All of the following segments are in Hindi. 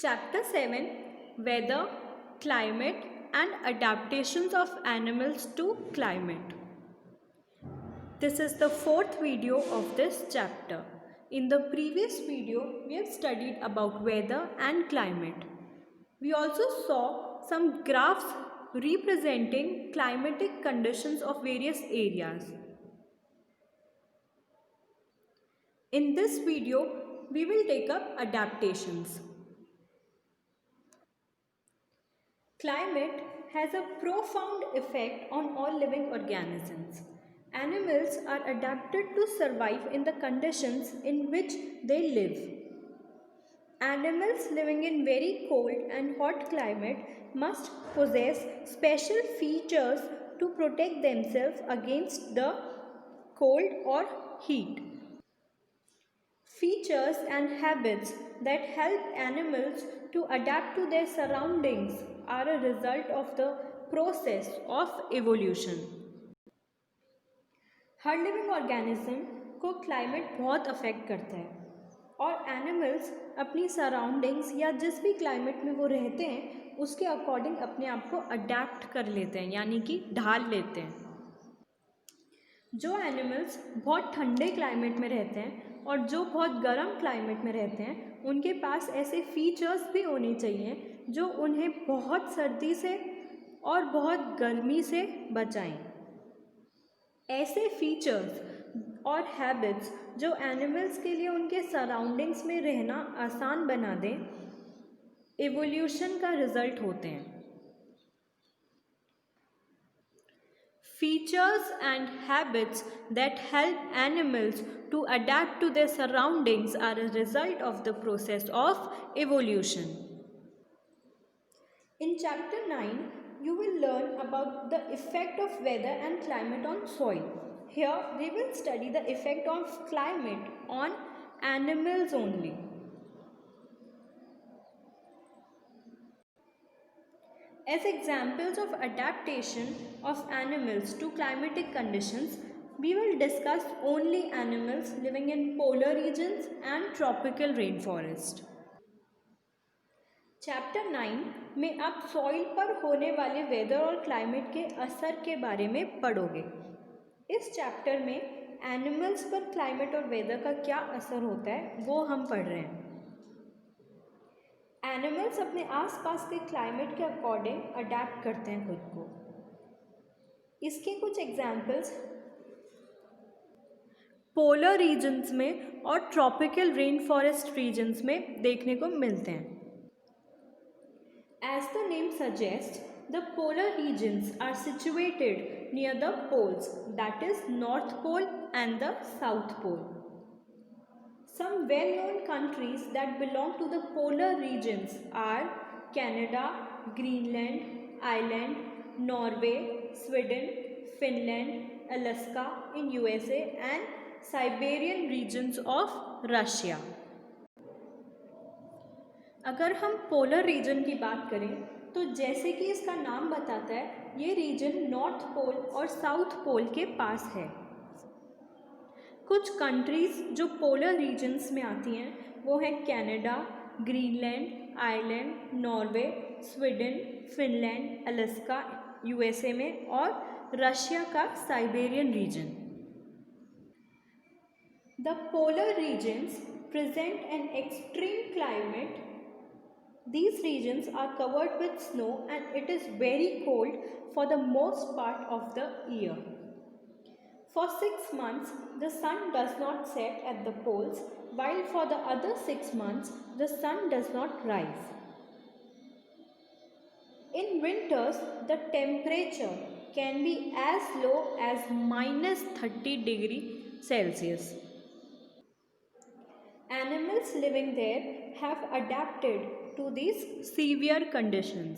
Chapter 7 Weather, Climate and Adaptations of Animals to Climate. This is the fourth video of this chapter. In the previous video, we have studied about weather and climate. We also saw some graphs representing climatic conditions of various areas. In this video, we will take up adaptations. Climate has a profound effect on all living organisms. Animals are adapted to survive in the conditions in which they live. Animals living in very cold and hot climate must possess special features to protect themselves against the cold or heat. Features and habits that help animals to adapt to their surroundings are a result of the process of evolution. Her living organism को क्लाइमेट बहुत अफेक्ट करता है और एनिमल्स अपनी सराउंडिंग्स या जिस भी क्लाइमेट में वो रहते हैं उसके अकॉर्डिंग अपने आप को अडेप्ट कर लेते हैं यानी कि ढाल लेते हैं. जो एनिमल्स बहुत ठंडे क्लाइमेट में रहते हैं और जो बहुत गर्म क्लाइमेट में रहते हैं उनके पास ऐसे फीचर्स भी होने चाहिए जो उन्हें बहुत सर्दी से और बहुत गर्मी से बचाएं. ऐसे फीचर्स और हैबिट्स जो एनिमल्स के लिए उनके सराउंडिंग्स में रहना आसान बना दें इवोल्यूशन का रिजल्ट होते हैं. Features and habits that help animals to adapt to their surroundings are a result of the process of evolution. In chapter 9, you will learn about the effect of weather and climate on soil. Here, we will study the effect of climate on animals only. As examples of adaptation of animals to climatic conditions, we will discuss only animals living in polar regions and tropical rainforest. Chapter 9 में आप सॉइल पर होने वाले वेदर और क्लाइमेट के असर के बारे में पढ़ोगे. इस चैप्टर में एनिमल्स पर क्लाइमेट और वेदर का क्या असर होता है वो हम पढ़ रहे हैं. एनिमल्स अपने आसपास के क्लाइमेट के अकॉर्डिंग अडेप्ट करते हैं खुद को. इसके कुछ एग्जाम्पल्स पोलर रीजन्स में और ट्रॉपिकल रेन फॉरेस्ट रीजन्स में देखने को मिलते हैं. As the name suggest the polar regions are situated near the poles that is north pole and the south pole. Some well-known countries that belong to the polar regions are Canada, Greenland, Ireland, Norway, Sweden, Finland, Alaska in USA and Siberian regions of Russia. अगर हम पोलर रीजन की बात करें तो जैसे कि इसका नाम बताता है ये रीजन नॉर्थ पोल और साउथ पोल के पास है. कुछ कंट्रीज़ जो पोलर रीजन्स में आती हैं वो हैं Canada, Greenland, Ireland, Norway, Sweden, Finland, Alaska USA में और रशिया का Siberian region. The polar regions present an extreme climate. These regions are covered with snow and it is very cold for the most part of the year. For 6 months, the sun does not set at the poles, while for the other 6 months, the sun does not rise. In winters, the temperature can be as low as -30 degrees Celsius. Animals living there have adapted to these severe conditions.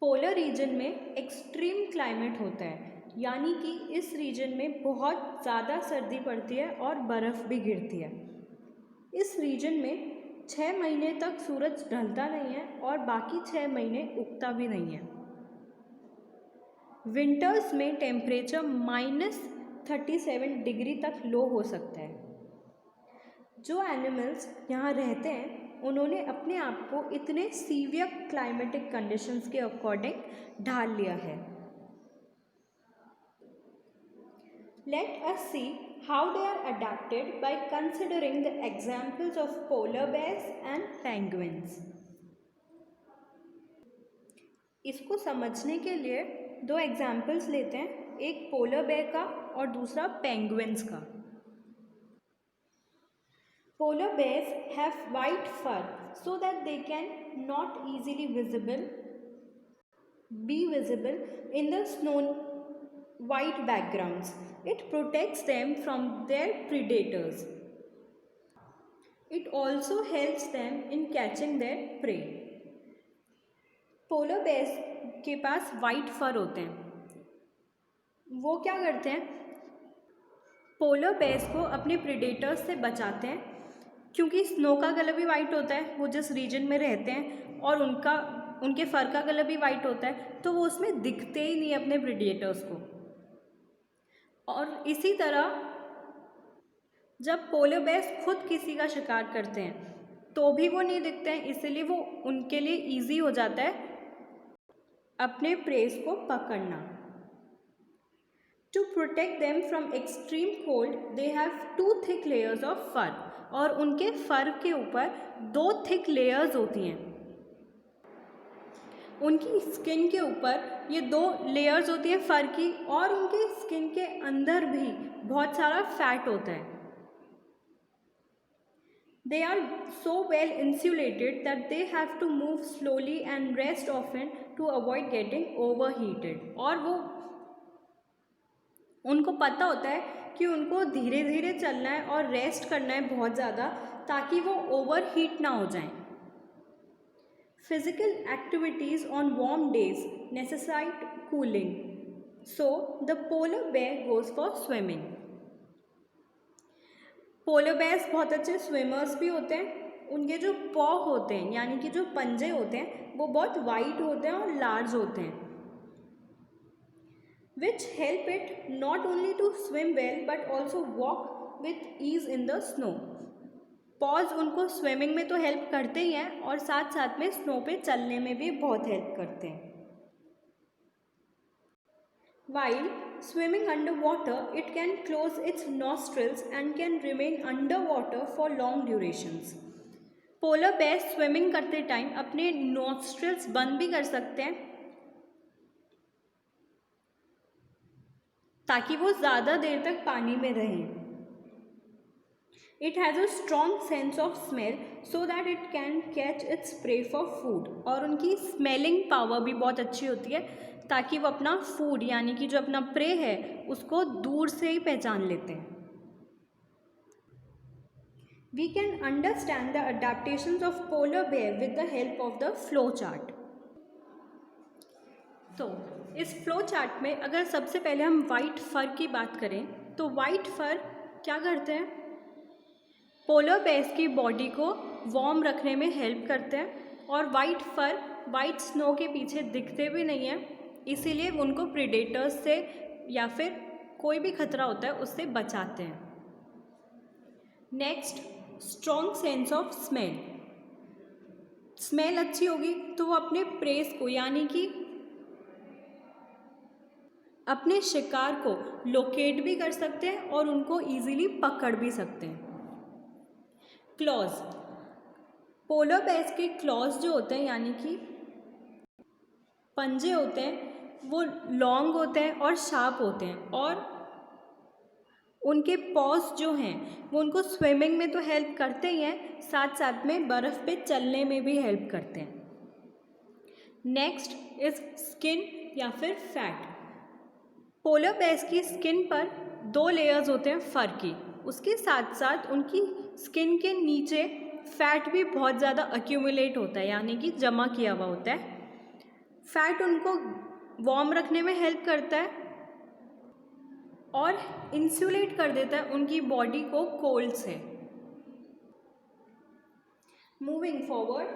Polar region में एक्सट्रीम क्लाइमेट होता है यानी कि इस रीजन में बहुत ज़्यादा सर्दी पड़ती है और बर्फ़ भी गिरती है. इस रीजन में 6 महीने तक सूरज ढलता नहीं है और बाकी 6 महीने उगता भी नहीं है. विंटर्स में टेम्परेचर -37 डिग्री तक लो हो सकता है. जो एनिमल्स यहाँ रहते हैं उन्होंने अपने आप को इतने सीवियर क्लाइमेटिक कंडीशंस के अकॉर्डिंग ढाल लिया है। Let us see how they are adapted by considering the examples of polar bears and penguins. इसको समझने के लिए दो एग्जाम्पल्स लेते हैं, एक पोलर बेयर का और दूसरा पेंगुइन्स का। Polar bears have white fur so that they can not easily be visible in the snow white backgrounds. It protects them from their predators. It also helps them in catching their prey. Polar bears के पास वाइट फर होते हैं। वो क्या करते हैं, पोलर बेयर्स को अपने प्रीडेटर्स से बचाते हैं, क्योंकि स्नो का कलर भी वाइट होता है, वो जिस रीजन में रहते हैं, और उनके फर का कलर भी वाइट होता है, तो वो उसमें दिखते ही नहीं अपने प्रीडेटर्स को। और इसी तरह जब पोलर बेयर्स खुद किसी का शिकार करते हैं तो भी वो नहीं दिखते हैं, इसलिए वो उनके लिए ईजी हो जाता है अपने प्रेस को पकड़ना। To protect them from extreme cold they have 2 thick layers of fur, और उनके फर के ऊपर 2 थिक लेयर्स होती हैं। उनकी स्किन के ऊपर ये 2 लेयर्स होती हैं फर की, और उनके स्किन के अंदर भी बहुत सारा फैट होता है। They are so well insulated that they have to move slowly and rest often to avoid getting overheated. और वो उनको पता होता है कि उनको धीरे धीरे चलना है और रेस्ट करना है बहुत ज़्यादा, ताकि वो ओवरहीट ना हो जाएं। Physical activities on warm days necessitate cooling, so the polar bear goes for swimming. Polar bears बहुत अच्छे स्विमर्स भी होते हैं। उनके जो पॉ होते हैं, यानी कि जो पंजे होते हैं, वो बहुत वाइड होते हैं और लार्ज होते हैं, which help it not only to swim well but also walk with ease in the snow. Paws उनको स्विमिंग में तो हेल्प करते ही हैं, और साथ साथ में स्नो पे चलने में भी बहुत हेल्प करते हैं। While swimming underwater, it can close its nostrils and can remain underwater for long durations. Polar bear swimming करते टाइम अपने नॉस्ट्रल्स बंद भी कर सकते हैं, ताकि वो ज़्यादा देर तक पानी में रहें। It has a strong sense of smell so that it can catch its prey for food. और उनकी स्मेलिंग पावर भी बहुत अच्छी होती है, ताकि वो अपना फूड यानी कि जो अपना प्रे है उसको दूर से ही पहचान लेते हैं। We can understand the adaptations of polar bear with the help of the flow chart. तो इस फ्लो चार्ट में अगर सबसे पहले हम वाइट फर की बात करें, तो वाइट फर क्या करते हैं, पोलर बेयर्स की बॉडी को वार्म रखने में हेल्प करते हैं, और वाइट फर वाइट स्नो के पीछे दिखते भी नहीं हैं, इसीलिए उनको प्रीडेटर्स से या फिर कोई भी खतरा होता है उससे बचाते हैं। Next, strong sense of smell. Smell अच्छी होगी तो वो अपने प्रेस को यानी कि अपने शिकार को लोकेट भी कर सकते हैं और उनको ईजिली पकड़ भी सकते हैं। क्लॉज, पोलर बेयर्स के क्लॉज जो होते हैं यानी कि पंजे होते हैं, वो लॉन्ग होते हैं और शार्प होते हैं, और उनके पॉज जो हैं वो उनको स्विमिंग में तो हेल्प करते ही हैं, साथ साथ में बर्फ़ पे चलने में भी हेल्प करते हैं। नेक्स्ट इज स्किन या फिर फैट। पोलर बेयर्स की स्किन पर 2 लेयर्स होते हैं फर की, उसके साथ साथ उनकी स्किन के नीचे फैट भी बहुत ज़्यादा अक्यूमुलेट होता है, यानी कि जमा किया हुआ होता है। फैट उनको वार्म रखने में हेल्प करता है और इंसुलेट कर देता है उनकी बॉडी को कोल्ड से। Moving forward,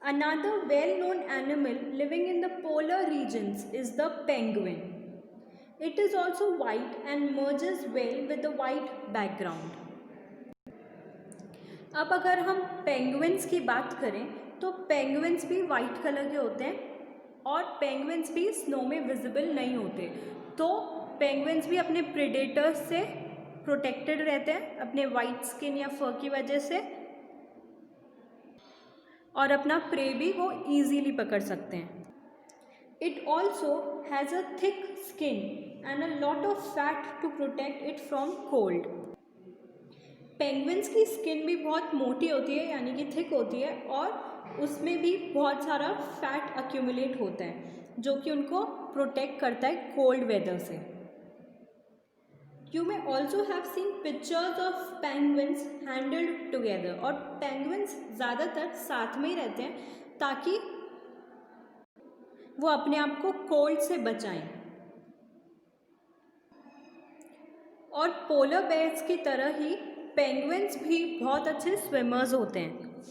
another well known animal living in the polar regions is the penguin. It is also white and merges well with the white background. अब अगर हम पेंगुइन्स की बात करें तो पेंगुइन्स भी वाइट कलर के होते हैं और पेंगुइन्स भी स्नो में विजिबल नहीं होते। तो पेंगुइन्स भी अपने प्रेडेटर्स से प्रोटेक्टेड रहते हैं अपने वाइट स्किन या फर की वजह से, और अपना प्रे भी वो ईजीली पकड़ सकते हैं। It also has a thick skin and a lot of fat to protect it from cold. Penguins की स्किन भी बहुत मोटी होती है, यानी कि थिक होती है, और उसमें भी बहुत सारा फैट अक्यूमुलेट होता है जो कि उनको प्रोटेक्ट करता है कोल्ड वेदर से। You may also have seen pictures of penguins handled together, और penguins ज़्यादातर साथ में ही रहते हैं ताकि वो अपने आप को कोल्ड से बचाएं। और पोलर बेयर्स की तरह ही पेंगुइन्स भी बहुत अच्छे स्विमर्स होते हैं।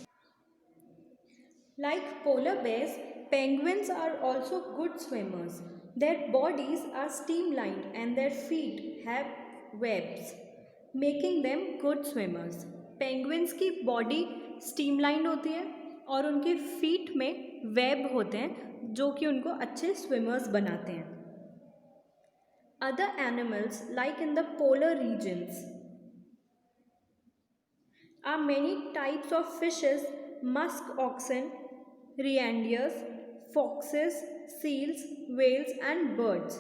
Like polar bears, penguins are also good swimmers. Their bodies are streamlined and their feet have webs, making them good swimmers. Penguins की बॉडी स्ट्रीमलाइन होती है और उनके फीट में वेब होते हैं जो कि उनको अच्छे स्विमर्स बनाते हैं। Other animals like in the polar regions are many types of fishes, musk oxen, reindeers, foxes, seals, whales and birds.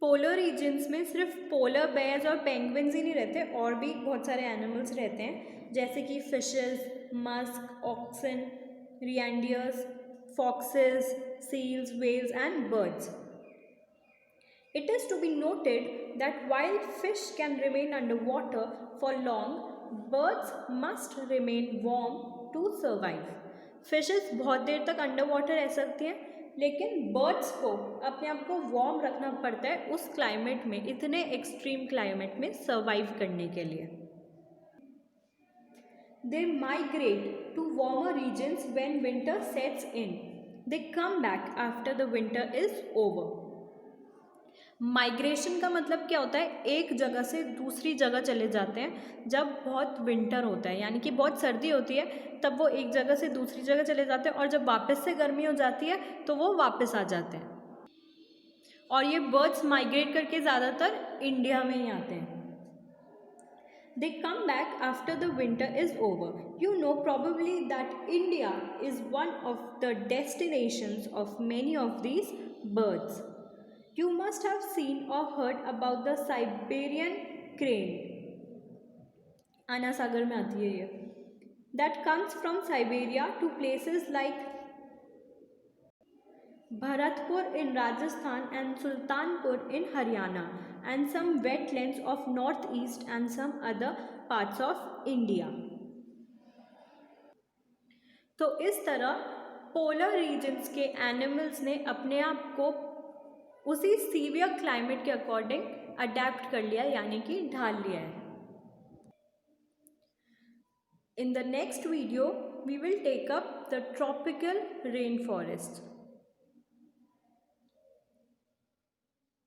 Polar regions में सिर्फ पोलर बेयर्स और पेंगुइन्स ही नहीं रहते, और भी बहुत सारे एनिमल्स रहते हैं जैसे कि fishes, musk oxen, reindeers, foxes, seals, whales and birds. It is to be noted that while fish can remain underwater for long, birds must remain warm to survive. Fishes बहुत देर तक अंडर वाटर रह सकती हैं, लेकिन बर्ड्स को अपने आप को वार्म रखना पड़ता है उस क्लाइमेट में, इतने एक्सट्रीम क्लाइमेट में सर्वाइव करने के लिए। They migrate to warmer regions when winter sets in. They come back after the winter is over. Migration का मतलब क्या होता है? एक जगह से दूसरी जगह चले जाते हैं जब बहुत विंटर होता है, यानी कि बहुत सर्दी होती है, तब वो एक जगह से दूसरी जगह चले जाते हैं, और जब वापस से गर्मी हो जाती है तो वो वापस आ जाते हैं। और ये बर्ड्स माइग्रेट करके ज़्यादातर इंडिया में ही आते हैं। They come back after the winter is over. You know probably that India is one of the destinations of many of these birds. You must have seen or heard about the Siberian crane. आना सागर में आती है ये। That comes from Siberia to places like Bharatpur in Rajasthan and Sultanpur in Haryana, and some wetlands of northeast and some other parts of India. तो इस तरह पोलर रीजन्स के एनिमल्स ने अपने आप को उसी सीवियर क्लाइमेट के अकॉर्डिंग अडेप्ट कर लिया, यानी कि ढाल लिया है। In the next video, we will take up the tropical rainforest.